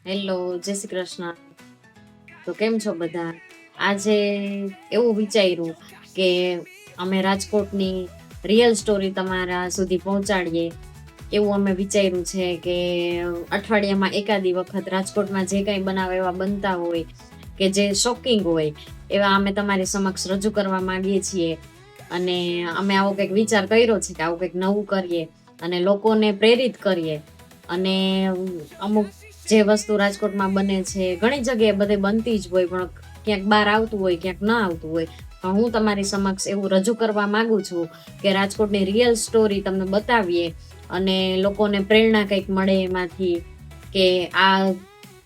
Hello, જય શ્રી કૃષ્ણ. તો કેમ છો બધા? આજે એવું વિચાર્યું કે અમે રાજકોટની રિયલ સ્ટોરી તમારા સુધી પહોંચાડીએ. એવું અમે વિચાર્યું છે કે અઠવાડિયામાં એકાદી વખત રાજકોટમાં જે કંઈ બનાવ એવા બનતા હોય કે જે શોકિંગ હોય એવા અમે તમારી સમક્ષ રજૂ કરવા માંગીએ છીએ. અને અમે આવો કંઈક વિચાર કર્યો છે કે આવું કંઈક નવું કરીએ અને લોકોને પ્રેરિત કરીએ. અને અમુક જે વસ્તુ રાજકોટમાં બને છે, ઘણી જગ્યાએ બધે બનતી જ હોય, પણ ક્યાંક બહાર આવતું હોય, ક્યાંક ન આવતું હોય. પણ હું તમારી સમક્ષ એવું રજૂ કરવા માંગુ છું કે રાજકોટની રિયલ સ્ટોરી તમને બતાવીએ અને લોકોને પ્રેરણા કંઈક મળે એમાંથી કે આ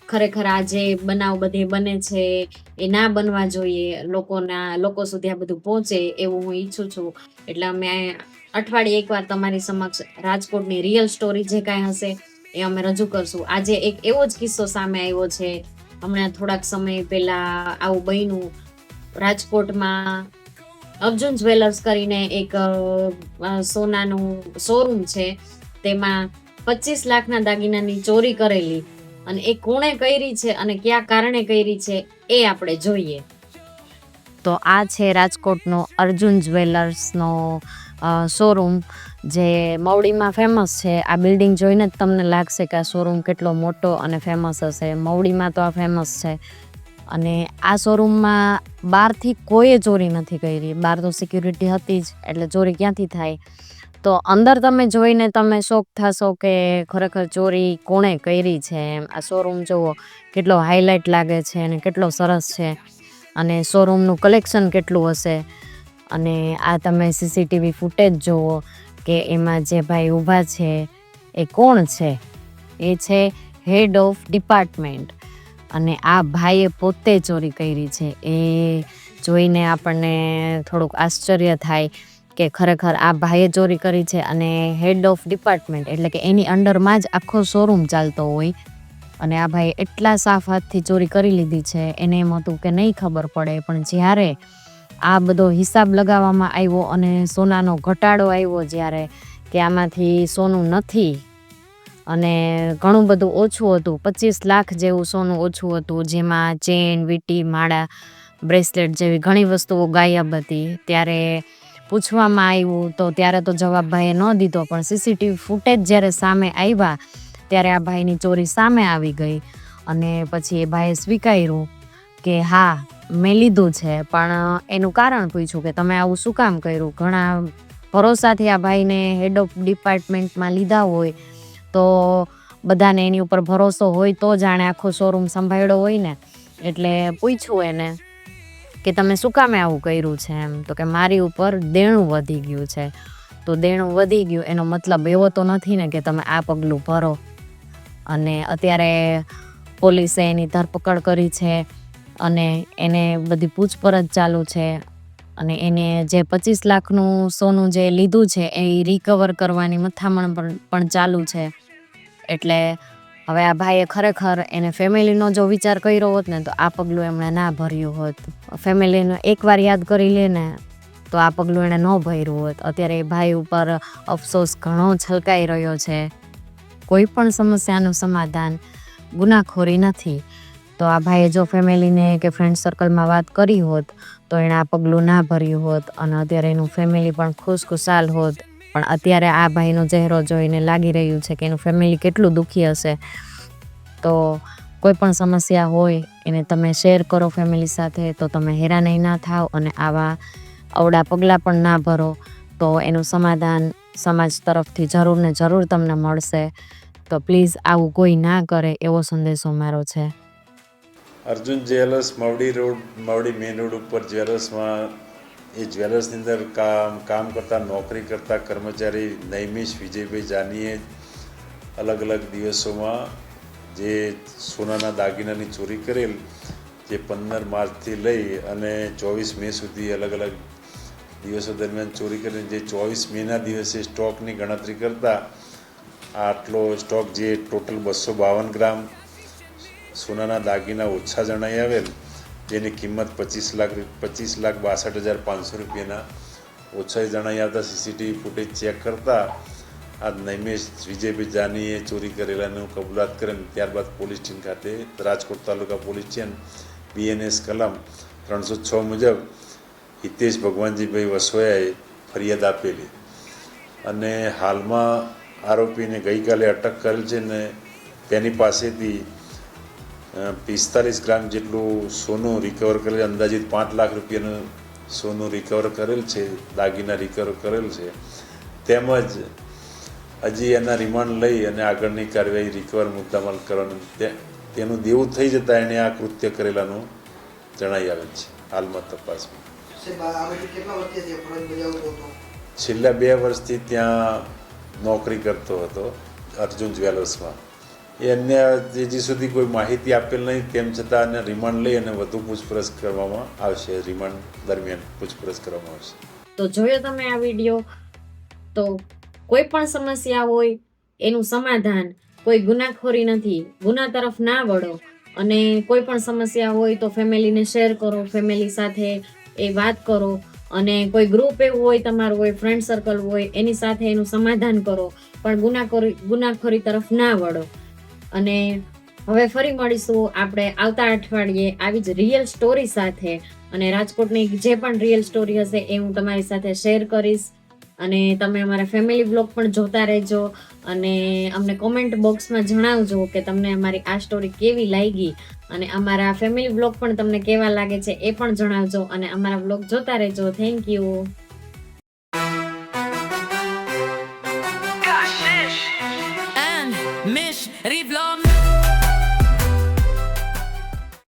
ખરેખર આ જે બનાવ બધે બને છે એ ના બનવા જોઈએ, લોકો સુધી આ બધું પહોંચે એવું હું ઈચ્છું છું. એટલે અમે અઠવાડિયે એકવાર તમારી સમક્ષ રાજકોટની રિયલ સ્ટોરી જે કાંઈ હશે એ અમે રજૂ કરશું. આજે એક એવો જ કિસ્સો સામે આવ્યો છે. હમણાં થોડાક સમય પહેલા આવું બન્યું રાજકોટમાં. અર્જુન જ્વેલર્સ કરીને એક સોનાનું શોરૂમ છે, તેમાં 25 લાખના દાગીનાની ચોરી કરેલી અને એ કોણે કરી છે અને કયા કારણે કરી છે એ આપણે જોઈએ. તો આ છે રાજકોટનો અર્જુન જ્વેલર્સનો શોરૂમ, જે મવડીમાં ફેમસ છે. આ બિલ્ડિંગ જોઈને જ તમને લાગશે કે આ શોરૂમ કેટલો મોટો અને ફેમસ હશે. મવડીમાં તો આ ફેમસ છે. અને આ શોરૂમમાં બહારથી કોઈએ ચોરી નથી કરી. બહાર તો સિક્યુરિટી હતી જ, એટલે ચોરી ક્યાંથી થાય? તો અંદર તમે જોઈને તમે શોક થશો કે ખરેખર ચોરી કોણે કરી છે. આ શોરૂમ જુઓ કેટલો હાઇલાઇટ લાગે છે અને કેટલો સરસ છે, અને શોરૂમનું કલેક્શન કેટલું હશે. અને આ તમે સીસીટીવી ફૂટેજ જુઓ કે એમાં જે ભાઈ ઊભા છે એ કોણ છે? એ છે હેડ ઓફ ડિપાર્ટમેન્ટ. અને આ ભાઈએ પોતે ચોરી કરી છે. એ જોઈને આપણને થોડુંક આશ્ચર્ય થાય કે ખરેખર આ ભાઈએ ચોરી કરી છે. અને હેડ ઓફ ડિપાર્ટમેન્ટ એટલે કે એની અંડરમાં જ આખો શોરૂમ ચાલતો હોય. અને આ ભાઈએ એટલા સાફ હાથથી ચોરી કરી લીધી છે. એને એમ હતું કે નહીં ખબર પડે, પણ જ્યારે આ બધો હિસાબ લગાવવામાં આવ્યો અને સોનાનો ઘટાડો આવ્યો, જ્યારે કે આમાંથી સોનું નથી અને ઘણું બધું ઓછું હતું, 25 લાખ જેવું સોનું ઓછું હતું, જેમાં ચેન, વીંટી, માળા, બ્રેસલેટ જેવી ઘણી વસ્તુઓ ગાયબ હતી. ત્યારે પૂછવામાં આવ્યું તો ત્યારે તો જવાબ ભાઈએ ન દીધો, પણ સીસીટીવી ફૂટેજ જ્યારે સામે આવ્યા ત્યારે આ ભાઈની ચોરી સામે આવી ગઈ. અને પછી એ ભાઈએ સ્વીકાર્યું કે હા મેં લીધું છે, પણ એનું કારણ પૂછ્યું કે તમે આવું શું કામ કર્યું. ઘણા ભરોસાથી આ ભાઈને હેડ ઓફ ડિપાર્ટમેન્ટમાં લીધા હોય તો બધાને એની ઉપર ભરોસો હોય તો જાણે આખો શોરૂમ સંભાળ્યો હોય ને. એટલે પૂછ્યું એને કે તમે શું કામે આવું કર્યું છે એમ. તો કે મારી ઉપર દેણું વધી ગયું છે. તો દેણું વધી ગયું એનો મતલબ એવો તો નથી ને કે તમે આ પગલું ભરો. અને અત્યારે પોલીસે એની ધરપકડ કરી છે અને એને બધી પૂછપરછ ચાલુ છે. અને એને જે 25 લાખનું સોનું જે લીધું છે એ રિકવર કરવાની મથામણ પણ ચાલુ છે. એટલે હવે આ ભાઈએ ખરેખર એને ફેમિલીનો જો વિચાર કર્યો હોત ને તો આ પગલું એમણે ના ભર્યું હોત. ફેમિલીને એકવાર યાદ કરી લે ને તો આ પગલું એણે ન ભર્યું હોત. અત્યારે એ ભાઈ ઉપર અફસોસ ઘણો છલકાઈ રહ્યો છે. કોઈ પણ સમસ્યાનું સમાધાન ગુનાખોરી નથી. તો આ ભાઈએ જો ફેમિલીને કે ફ્રેન્ડ સર્કલમાં વાત કરી હોત તો એણે આ પગલું ના ભર્યું હોત અને અત્યારે એનું ફેમિલી પણ ખુશખુશાલ હોત. પણ અત્યારે આ ભાઈનો ચહેરો જોઈને લાગી રહ્યું છે કે એનું ફેમિલી કેટલું દુઃખી હશે. તો કોઈ પણ સમસ્યા હોય એને તમે શેર કરો ફેમિલી સાથે, તો તમે હેરાન ના થાવ અને આવા અવળા પગલાં પણ ના ભરો. તો એનું સમાધાન સમાજ તરફથી જરૂર ને જરૂર તમને મળશે. તો પ્લીઝ આવું કોઈ ના કરે એવો સંદેશો મારો છે. Arjun jewellers Mavdi road, Mavdi main road ઉપર જ્વેલર્સમાં એ જ્વેલર્સની અંદર કામ કરતા, નોકરી કરતા કર્મચારી નૈમિષ વિજયભાઈ જાનીએ અલગ અલગ દિવસોમાં જે સોનાના દાગીનાની ચોરી કરેલ, જે 15 માર્ચથી લઈ અને 24 મે સુધી અલગ અલગ દિવસો દરમિયાન ચોરી કરીને જે 24 મેના દિવસે સ્ટોકની ગણતરી કરતા આટલો સ્ટોક જે ટોટલ 252 ગ્રામ સોનાના દાગીના ઓછા જણાઈ આવેલ, જેની કિંમત 25,62,500 રૂપિયાના ઓછા જણાઈ આવતા સીસીટીવી ફૂટેજ ચેક કરતા આ નૈમેશ વિજયભાઈ જાનીએ ચોરી કરેલાનું કબૂલાત કરે ને ત્યારબાદ પોલીસ સ્ટેશન ખાતે રાજકોટ તાલુકા પોલીસ સ્ટેશન BNS કલમ 306 મુજબ હિતેશ ભગવાનજીભાઈ વસોયાએ ફરિયાદ આપેલી અને હાલમાં આરોપીને ગઈકાલે અટક કરેલ છે ને તેની પાસેથી 45 ગ્રામ જેટલું સોનું રિકવર કરેલ, અંદાજિત 5 લાખ રૂપિયાનું સોનું રિકવર કરેલ છે, દાગીના રિકવર કરેલ છે. તેમજ હજી એના રિમાન્ડ લઈ અને આગળની કાર્યવાહી રિકવર મુદ્દામાલ કરવાનું તેનું દેવું થઈ જતાં એણે આ કૃત્ય કરેલાનું જણાઈ આવેલ છે હાલમાં તપાસમાં. છેલ્લા 2 વર્ષથી ત્યાં નોકરી કરતો હતો અર્જુન જ્વેલર્સમાં. એને હજી સુધી કોઈ માહિતી આપેલ નહીં, તેમ છતાં એને રિમાન્ડ લઈ અને વધુ પૂછપરછ કરવામાં આવશે. રિમાન્ડ દરમિયાન પૂછપરછ કરવામાં આવશે. તો જોયો તમે આ વિડીયો, તો કોઈ પણ સમસ્યા હોય એનું સમાધાન, કોઈ ગુનાખોરી નથી, ગુના તરફ ના વળો અને કોઈ પણ સમસ્યા હોય તો ફેમિલીને શેર કરો, ફેમિલી સાથે એ વાત કરો અને કોઈ ગ્રુપ એવું હોય તમારું, હોય ફ્રેન્ડ સર્કલ હોય, એની સાથે એનું સમાધાન કરો, પણ ગુનાખોરી તરફ ના વળો. અને હવે ફરી મળીશું આપણે આવતા અઠવાડિયે આવી જ રિયલ સ્ટોરી સાથે, અને રાજકોટની જે પણ રિયલ સ્ટોરી હશે એ હું તમારી સાથે શેર કરીશ. અને તમે અમારા ફેમિલી બ્લોગ પણ જોતા રહેજો અને અમને કોમેન્ટ બોક્સમાં જણાવજો કે તમને અમારી આ સ્ટોરી કેવી લાગી, અને અમારા ફેમિલી બ્લોગ પણ તમને કેવા લાગે છે એ પણ જણાવજો, અને અમારા બ્લોગ જોતા રહેજો. Thank you.